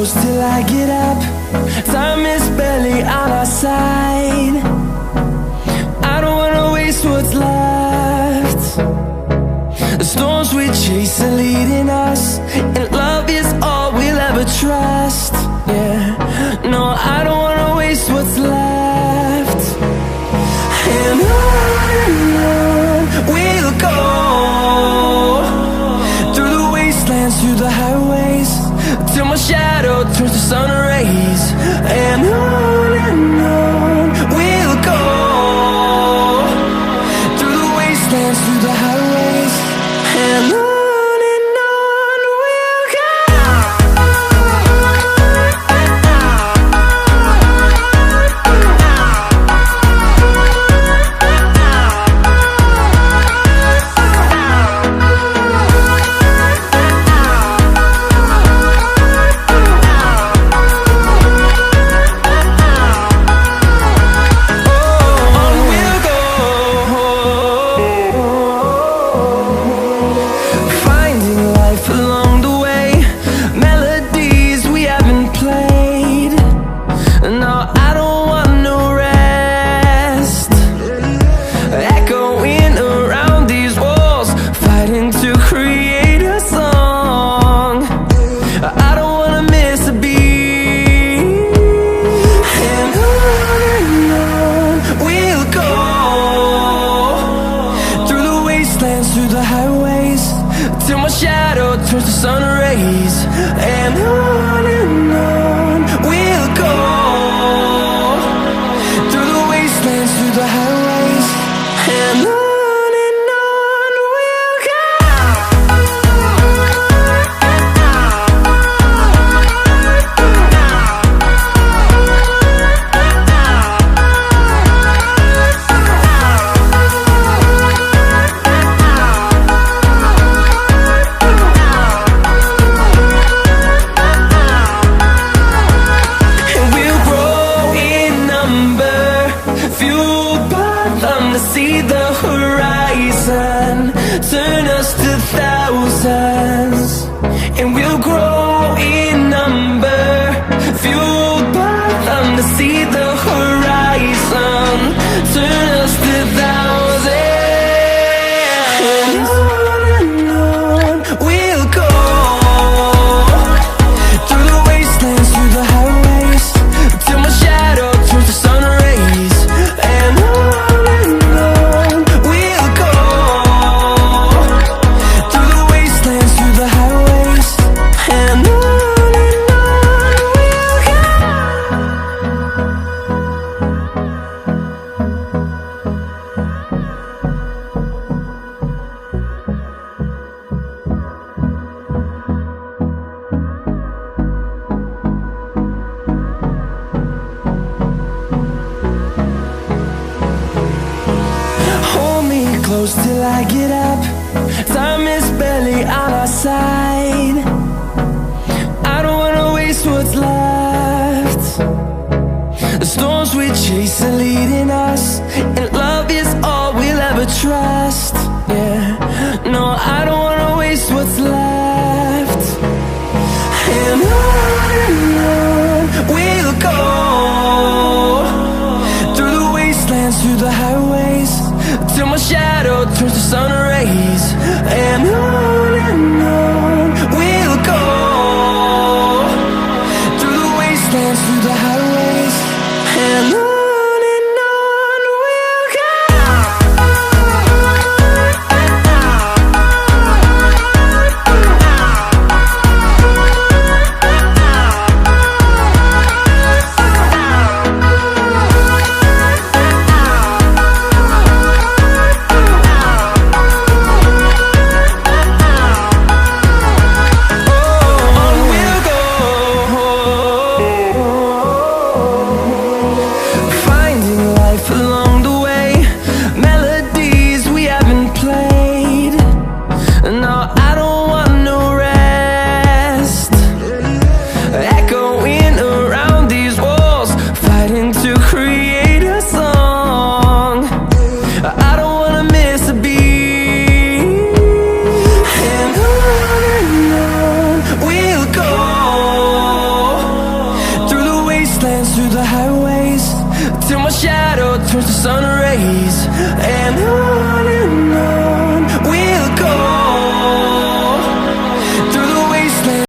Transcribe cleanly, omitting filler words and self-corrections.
close till I get up. Time is barely on our side. I don't wanna waste what's left. The storms we chase are leading us, and love is all we'll ever trust. Yeah, no, I don't wanna waste what's left. And on we'll go, through the wastelands, through the highways, till my shadow turns to sun rays. And on we'll go, through the wastelands, through the highways, and on we'll go. Through the highways, till my shadow turns to sun rays. And on we'll go, through the wastelands, through the highways, and on we'll go. See the horizon, turn us to thousands, and we'll grow in number, fueled by them. To see the horizon, turn us to thousands, and on we'll go, through the wastelands, through the highways, till my shadow turns to sun rays. And close till I get up. Time is barely on our side. I don't wanna waste what's left. The storms we chase are leading us, and love is all we'll ever trust. Yeah, no, I don't wanna waste what's left. And on we'll go, through the wastelands, through the highways, till my shadow turns to sun rays. And on we'll go, through the wastelands, through the highways, and on we'll go. through the highways till my shadow turns to sun rays.